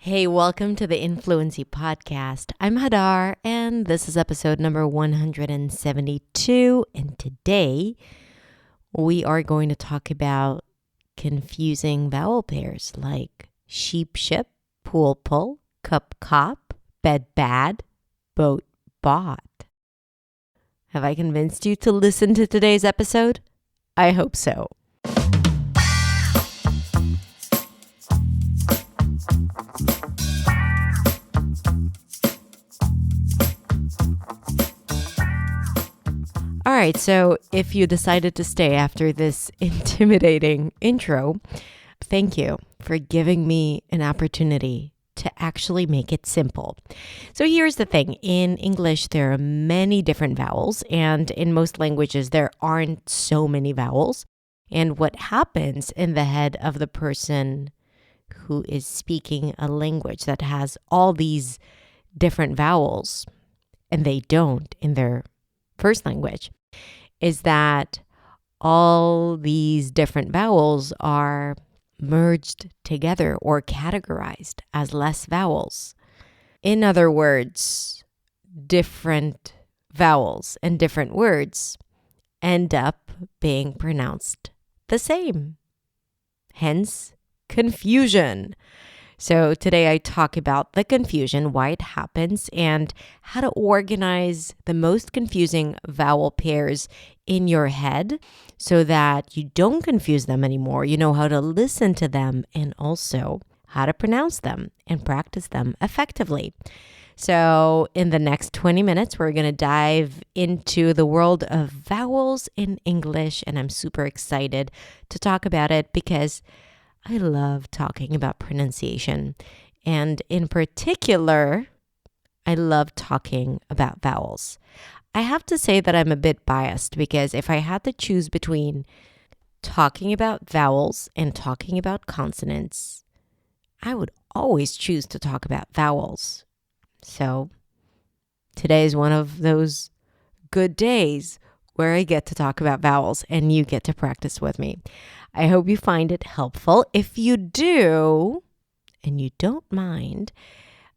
Hey, welcome to the Influency Podcast. I'm Hadar, and this is episode number 172. And today, we are going to talk about confusing vowel pairs like sheep, ship, pool, pull, cup, cop, bed, bad, boat, bought. Have I convinced you to listen to today's episode? I hope so. All right, so if you decided to stay after this intimidating intro, thank you for giving me an opportunity to actually make it simple. So here's the thing. In English, there are many different vowels, and in most languages, there aren't so many vowels. And what happens in the head of the person who is speaking a language that has all these different vowels, and they don't in their first language, is that all these different vowels are merged together or categorized as less vowels. In other words, different vowels and different words end up being pronounced the same. Hence, confusion. So today I talk about the confusion, why it happens, and how to organize the most confusing vowel pairs in your head so that you don't confuse them anymore. You know how to listen to them and also how to pronounce them and practice them effectively. So in the next 20 minutes, we're going to dive into the world of vowels in English, and I'm super excited to talk about it because I love talking about pronunciation, and in particular, I love talking about vowels. I have to say that I'm a bit biased because if I had to choose between talking about vowels and talking about consonants, I would always choose to talk about vowels. So today is one of those good days where I get to talk about vowels and you get to practice with me. I hope you find it helpful. If you do, and you don't mind,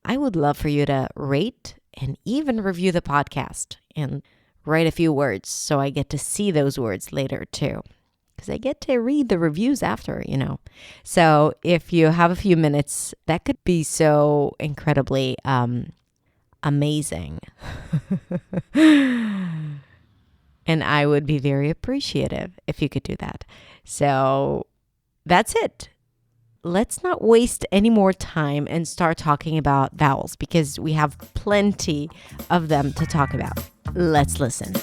I would love for you to rate and even review the podcast and write a few words so I get to see those words later too. Because I get to read the reviews after, So if you have a few minutes, that could be so incredibly amazing. And I would be very appreciative if you could do that. So that's it. Let's not waste any more time and start talking about vowels because we have plenty of them to talk about. Let's listen.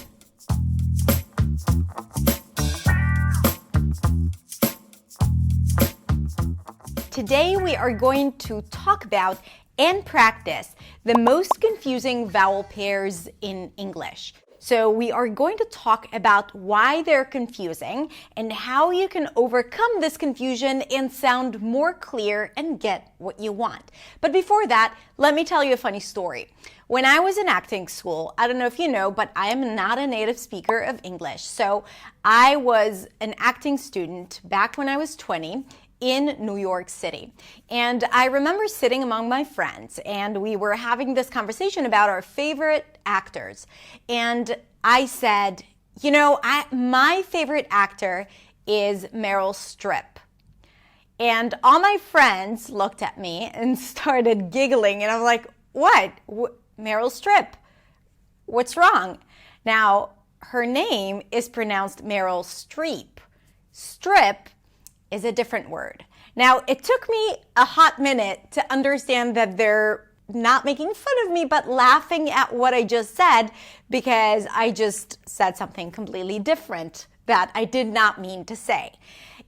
Today we are going to talk about and practice the most confusing vowel pairs in English. So we are going to talk about why they're confusing and how you can overcome this confusion and sound more clear and get what you want. But before that, let me tell you a funny story. When I was in acting school, I don't know if you know, but I am not a native speaker of English. So I was an acting student back when I was 20 in New York City. And I remember sitting among my friends and we were having this conversation about our favorite actors. And I said, my favorite actor is Meryl Streep. And all my friends looked at me and started giggling. And I'm like, what? Meryl Streep? What's wrong? Now, her name is pronounced Meryl Streep. Strip is a different word. Now, it took me a hot minute to understand that they're not making fun of me, but laughing at what I just said because I just said something completely different that I did not mean to say.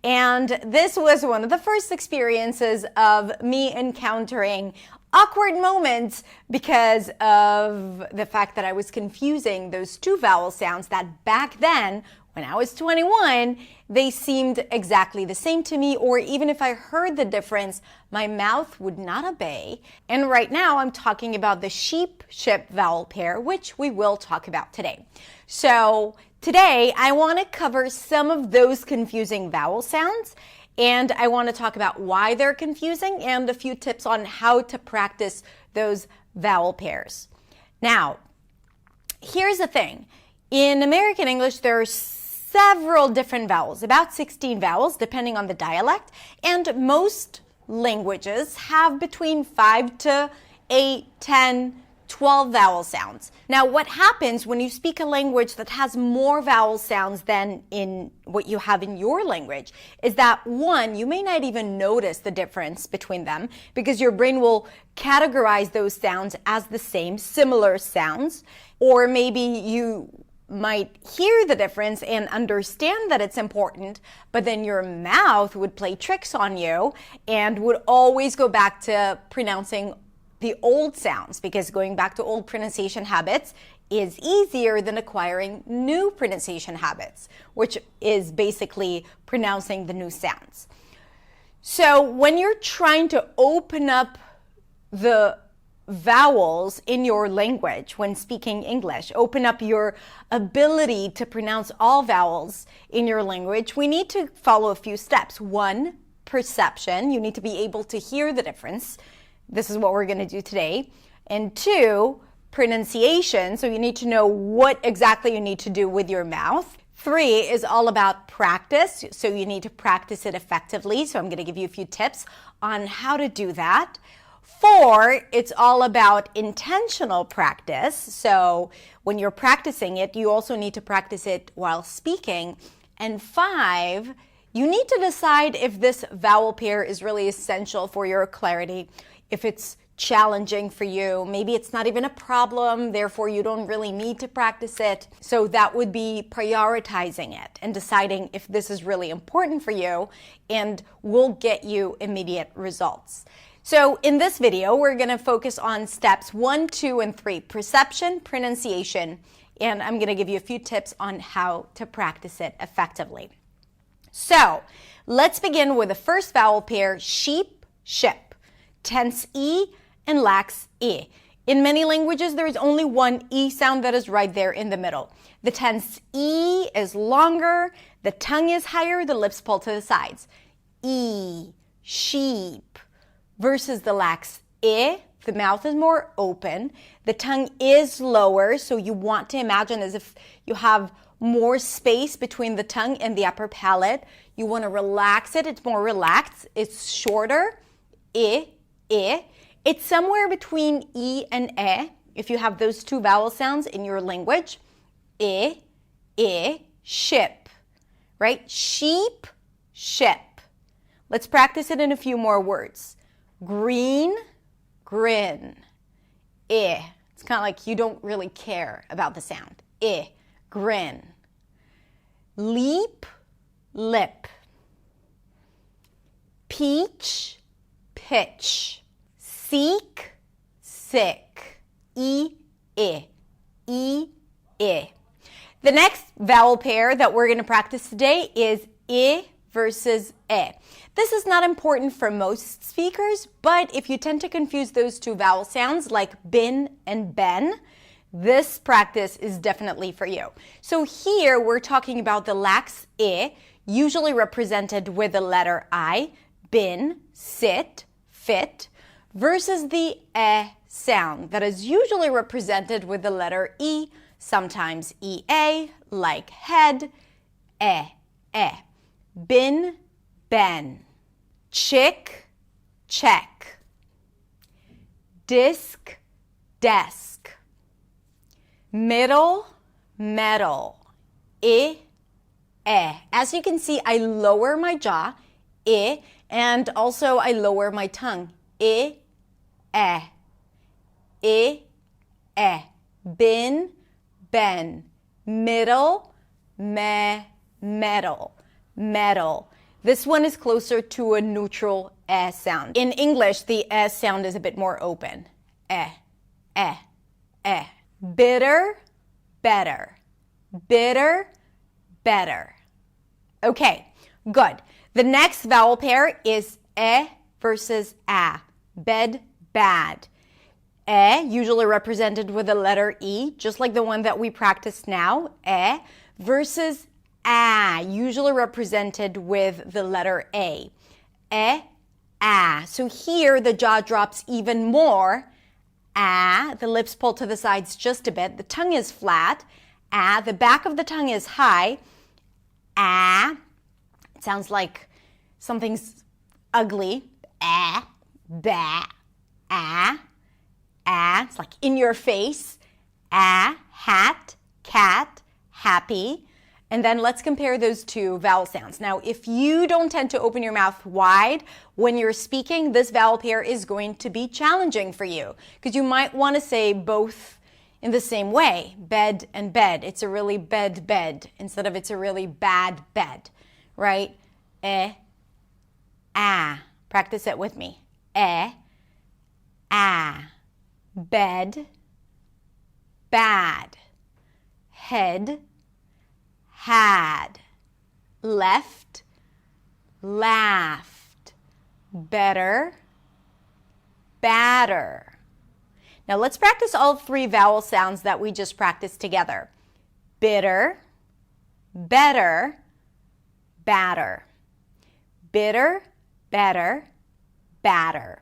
And this was one of the first experiences of me encountering awkward moments because of the fact that I was confusing those two vowel sounds that back then, when I was 21, they seemed exactly the same to me, or even if I heard the difference, my mouth would not obey. And right now I'm talking about the sheep, ship vowel pair, which we will talk about today. So today I want to cover some of those confusing vowel sounds And I want to talk about why they're confusing and a few tips on how to practice those vowel pairs. Now, here's the thing. In American English, there are several different vowels, about 16 vowels, depending on the dialect, and most languages have between 5 to 8, 10, 12 vowel sounds. Now, what happens when you speak a language that has more vowel sounds than in what you have in your language is that, one, you may not even notice the difference between them because your brain will categorize those sounds as the same, similar sounds, or maybe you might hear the difference and understand that it's important, but then your mouth would play tricks on you and would always go back to pronouncing the old sounds, because going back to old pronunciation habits is easier than acquiring new pronunciation habits, which is basically pronouncing the new sounds. So when you're trying to open up the vowels in your language when speaking English, open up your ability to pronounce all vowels in your language, we need to follow a few steps. One, perception. You need to be able to hear the difference. This is what we're going to do today. And two, pronunciation. So you need to know what exactly you need to do with your mouth. Three is all about practice. So you need to practice it effectively. So I'm going to give you a few tips on how to do that. Four, it's all about intentional practice. So when you're practicing it, you also need to practice it while speaking. And five, you need to decide if this vowel pair is really essential for your clarity, if it's challenging for you. Maybe it's not even a problem, therefore you don't really need to practice it. So that would be prioritizing it and deciding if this is really important for you and will get you immediate results. So in this video, we're going to focus on steps 1, 2, and 3, perception, pronunciation, and I'm going to give you a few tips on how to practice it effectively. So let's begin with the first vowel pair, sheep, ship. Tense E and lax E. In many languages, there is only one E sound that is right there in the middle. The tense E is longer, the tongue is higher, the lips pull to the sides. E, sheep, versus the lax E, the mouth is more open, the tongue is lower, so you want to imagine as if you have more space between the tongue and the upper palate. You want to relax it, it's more relaxed, it's shorter. E. It's somewhere between E and E, if you have those two vowel sounds in your language. Ship, right? Sheep, ship. Let's practice it in a few more words. Green, grin. It's kind of like you don't really care about the sound. Grin. Leap, lip. Peach, pitch. Seek, sick. E. The next vowel pair that we're going to practice today is I versus E. This is not important for most speakers, but if you tend to confuse those two vowel sounds like bin and ben, this practice is definitely for you. So here we're talking about the lax I, usually represented with the letter I, bin, sit, fit, versus the sound that is usually represented with the letter E, sometimes EA, like head, bin, ben, chick, check, disc, desk, middle, metal, As you can see, I lower my jaw, and also I lower my tongue, bin, ben, middle, metal, metal. This one is closer to a neutral sound. In English, the sound is a bit more open. Bitter, better. Bitter, better. Okay, good. The next vowel pair is versus a. Bed, bad. Usually represented with the letter E, just like the one that we practiced now, versus usually represented with the letter A. So here the jaw drops even more. The lips pull to the sides just a bit. The tongue is flat. The back of the tongue is high. It sounds like something's ugly. Ba, it's like in your face. Hat, cat, happy. And then let's compare those two vowel sounds. Now, if you don't tend to open your mouth wide when you're speaking, this vowel pair is going to be challenging for you because you might want to say both in the same way, bed and bed. It's a really bed instead of it's a really bad bed, right? Practice it with me. Bed, bad, head, had, left, laughed, better, batter. Now let's practice all three vowel sounds that we just practiced together. Bitter, better, batter. Bitter, better, batter.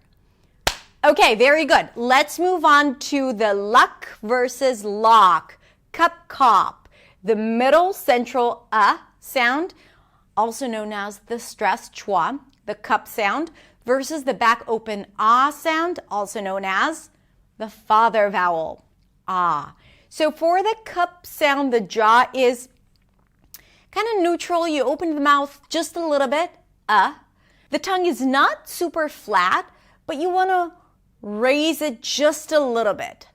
Okay, very good. Let's move on to the luck versus lock. Cup, cop. The middle central sound, also known as the stressed schwa, the cup sound, versus the back open sound, also known as the father vowel, So for the cup sound, the jaw is kind of neutral. You open the mouth just a little bit, The tongue is not super flat, but you want to raise it just a little bit.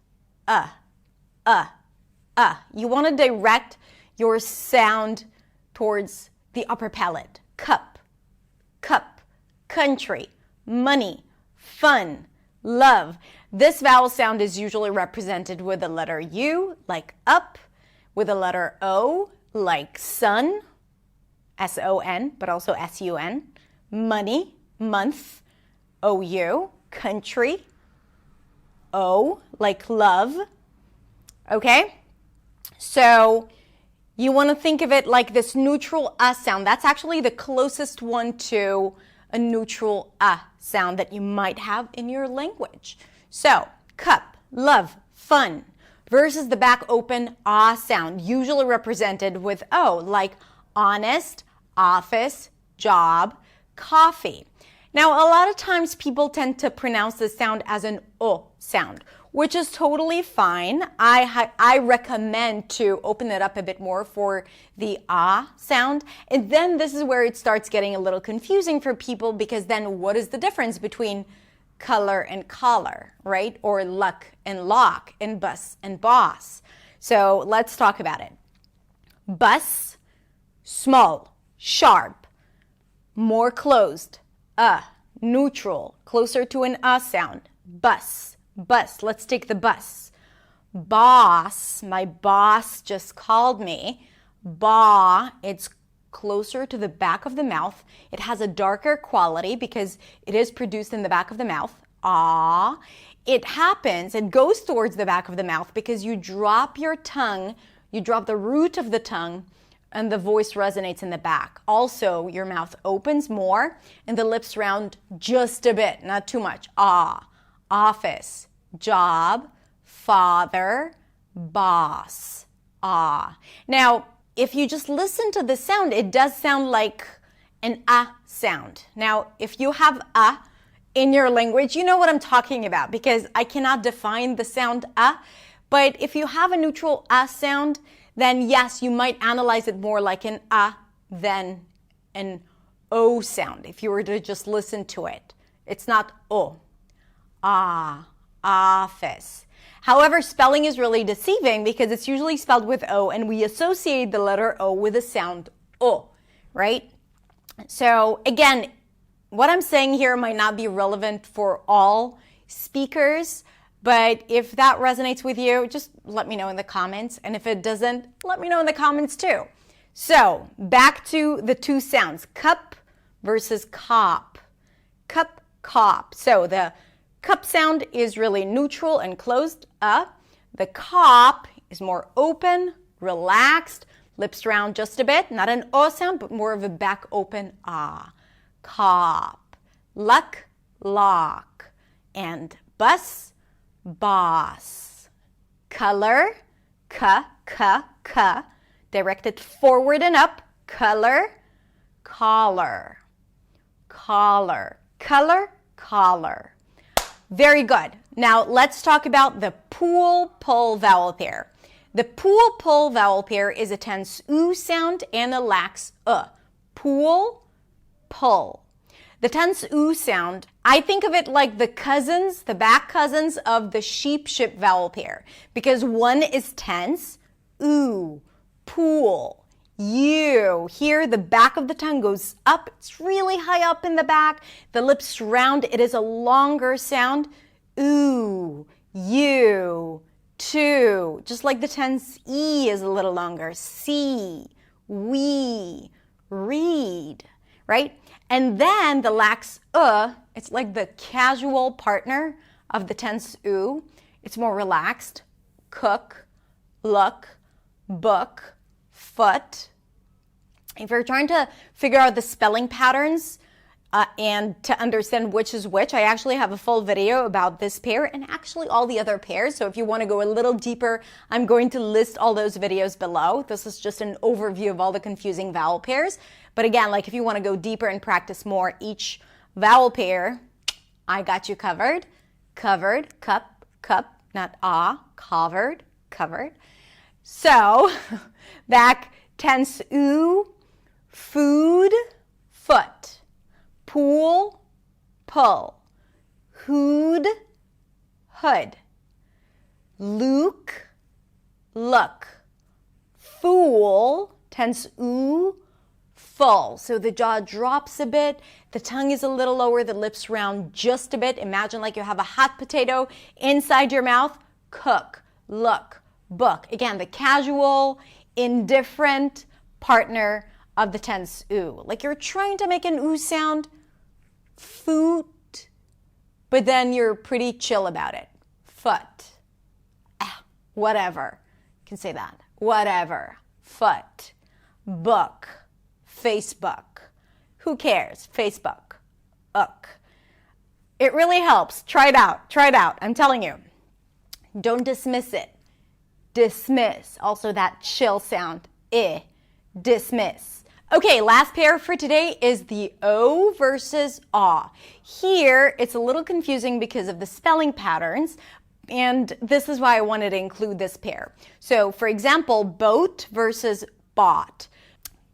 You want to direct your sound towards the upper palate. Cup, cup, country, money, fun, love. This vowel sound is usually represented with the letter U, like up, with the letter O, like sun, S-O-N, but also S-U-N. Money, month, O-U, country, O, like love. Okay? So you want to think of it like this neutral sound. That's actually the closest one to a neutral sound that you might have in your language. So, cup, love, fun, versus the back open sound, usually represented with O, like honest, office, job, coffee. Now, a lot of times people tend to pronounce this sound as an O sound, which is totally fine. I recommend to open it up a bit more for the sound. And then this is where it starts getting a little confusing for people, because then what is the difference between color and collar, right? Or luck and lock, and bus and boss. So let's talk about it. Bus, small, sharp, more closed, neutral, closer to an sound. Bus, bus, let's take the bus. Boss, my boss just called me. It's closer to the back of the mouth. It has a darker quality because it is produced in the back of the mouth. It goes towards the back of the mouth because you drop your tongue, you drop the root of the tongue, and the voice resonates in the back. Also, your mouth opens more and the lips round just a bit, not too much. Office, job, father, boss. Now, if you just listen to the sound, it does sound like an sound. Now, if you have in your language, you know what I'm talking about, because I cannot define the sound but if you have a neutral sound, then yes, you might analyze it more like an than an O sound if you were to just listen to it. It's not O. Office. However, spelling is really deceiving because it's usually spelled with O, and we associate the letter O with the sound O, right? So again, what I'm saying here might not be relevant for all speakers, but if that resonates with you, just let me know in the comments. And if it doesn't, let me know in the comments too. So back to the two sounds, cup versus cop. Cup, cop. So the cup sound is really neutral and closed. The cop is more open, relaxed, Lips round just a bit, not an O sound, but more of a back open ah. Cop, luck, lock, and bus, boss. Color, ka, directed forward and up, color, collar, collar, color, collar. Very good. Now let's talk about the pull vowel pair. The pull vowel pair is a tense oo sound and a lax Pull, pull. The tense oo sound, I think of it like the cousins, the back cousins of the sheep vowel pair, because one is tense, oo, pool, you. Here the back of the tongue goes up, it's really high up in the back. The lips round, it is a longer sound, ooh, you, two. Just like the tense E is a little longer, see, we, read, right? And then the lax it's like the casual partner of the tense oo. It's more relaxed. Cook, look, book, foot. If you're trying to figure out the spelling patterns and to understand which is which, I actually have a full video about this pair and actually all the other pairs. So if you want to go a little deeper, I'm going to list all those videos below. This is just an overview of all the confusing vowel pairs. But again, like if you want to go deeper and practice more each vowel pair, I got you covered. Covered, cup, cup, not covered, covered. So back tense oo, food, foot, pool, pull, hood, hood, Luke, look, fool, tense oo, full. So the jaw drops a bit, the tongue is a little lower, the lips round just a bit. Imagine like you have a hot potato inside your mouth. Cook, look, book. Again, the casual, indifferent partner of the tense oo. Like you're trying to make an oo sound, foot, but then you're pretty chill about it. Foot, whatever. You can say that. Whatever. Foot, book, Facebook. Who cares? Facebook. It really helps. Try it out. Try it out. I'm telling you. Don't dismiss it. Dismiss. Also that chill sound. Dismiss. Okay, last pair for today is the O versus ah. Here, it's a little confusing because of the spelling patterns, and this is why I wanted to include this pair. So, for example, boat versus bought.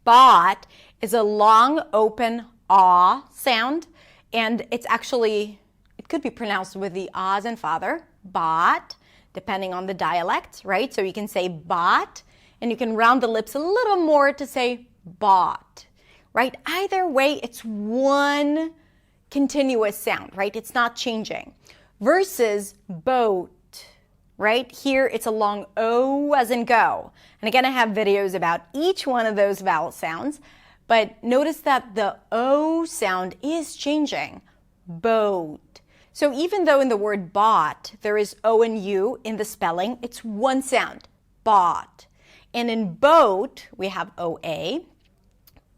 Bought is a long, open ah sound, and it's actually, it could be pronounced with the ahs and father, bought, depending on the dialect, right? So you can say bought, and you can round the lips a little more to say bought, right? Either way, it's one continuous sound, right? It's not changing. Versus boat, right? Here, it's a long O as in go. And again, I have videos about each one of those vowel sounds, but notice that the O sound is changing. Boat. So even though in the word bought, there is O and U in the spelling, it's one sound, bought. And in boat, we have OA,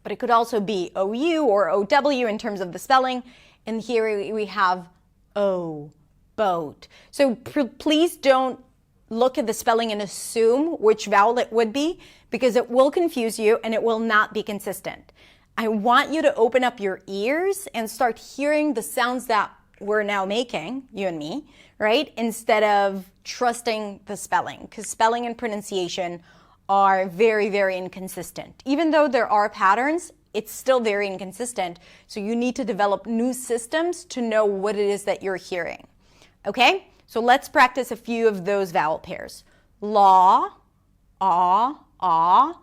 but it could also be OU or OW in terms of the spelling. And here we have O, boat. So please don't look at the spelling and assume which vowel it would be, because it will confuse you and it will not be consistent. I want you to open up your ears and start hearing the sounds that we're now making, you and me, right? Instead of trusting the spelling, because spelling and pronunciation are very, very inconsistent. Even though there are patterns, it's still very inconsistent. So you need to develop new systems to know what it is that you're hearing. Okay? So let's practice a few of those vowel pairs. Law, ah,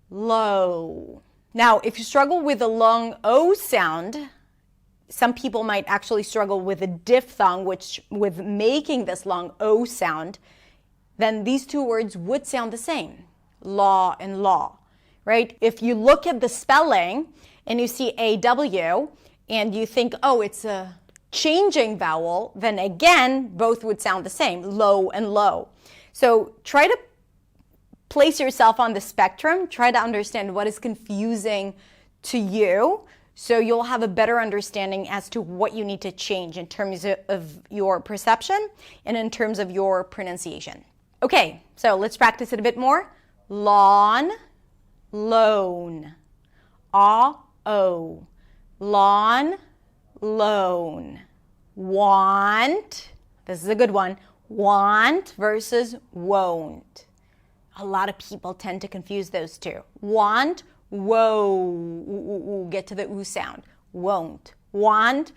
low. Now, if you struggle with a long O sound, some people might actually struggle with a diphthong, which with making this long O sound, then these two words would sound the same. Law and law, right? If you look at the spelling and you see AW and you think, oh, it's a changing vowel, then again, both would sound the same, low and low. So try to place yourself on the spectrum. Try to understand what is confusing to you, so you'll have a better understanding as to what you need to change in terms of your perception and in terms of your pronunciation. Okay, so let's practice it a bit more. Lawn, loan. A-O. Lawn, loan. Want. This is a good one. Want versus won't. A lot of people tend to confuse those two. Want, whoa, get to the oo sound. Won't. Want,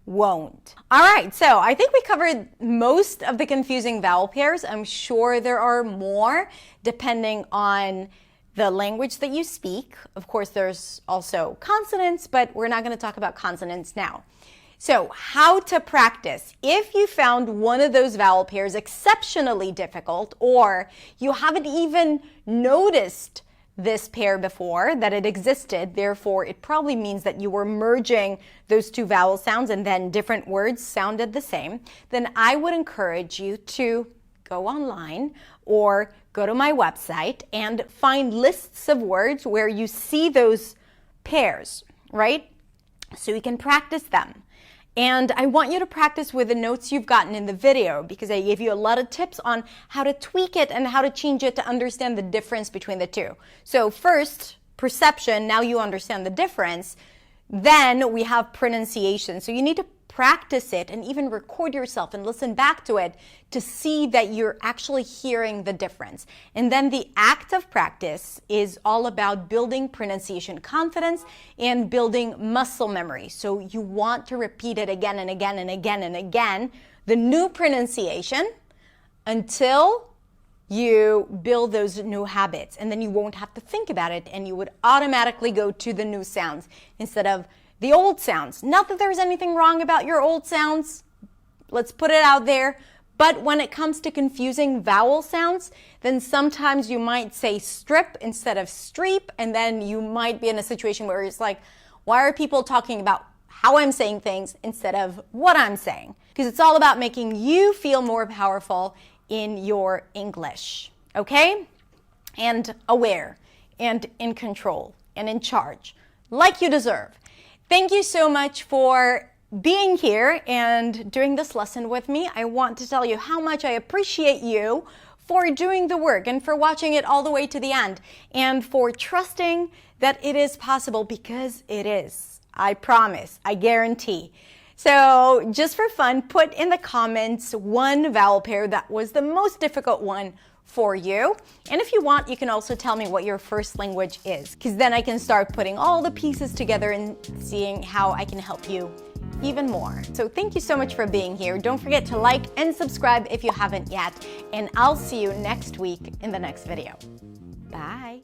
won't. All right, so I think we covered most of the confusing vowel pairs. I'm sure there are more depending on the language that you speak. Of course, there's also consonants, but we're not going to talk about consonants now. So how to practice. If you found one of those vowel pairs exceptionally difficult, or you haven't even noticed this pair before, that it existed, therefore it probably means that you were merging those two vowel sounds and then different words sounded the same, then I would encourage you to go online or go to my website and find lists of words where you see those pairs, right? So you can practice them. And I want you to practice with the notes you've gotten in the video, because I gave you a lot of tips on how to tweak it and how to change it to understand the difference between the two. So first, perception, now you understand the difference. Then we have pronunciation. So you need to practice it and even record yourself and listen back to it to see that you're actually hearing the difference. And then the act of practice is all about building pronunciation confidence and building muscle memory. So you want to repeat it again and again and again and again, the new pronunciation, until you build those new habits. And then you won't have to think about it and you would automatically go to the new sounds instead of the old sounds. Not that there's anything wrong about your old sounds. Let's put it out there. But when it comes to confusing vowel sounds, then sometimes you might say strip instead of streep, and then you might be in a situation where it's like, why are people talking about how I'm saying things instead of what I'm saying? Because it's all about making you feel more powerful in your English, okay? And aware, and in control, and in charge, like you deserve. Thank you so much for being here and doing this lesson with me. I want to tell you how much I appreciate you for doing the work and for watching it all the way to the end and for trusting that it is possible, because it is. I promise, I guarantee. So just for fun, put in the comments one vowel pair that was the most difficult one for you. And if you want, you can also tell me what your first language is, because then I can start putting all the pieces together and seeing how I can help you even more. So thank you so much for being here. Don't forget to like and subscribe if you haven't yet, and I'll see you next week in the next video. Bye.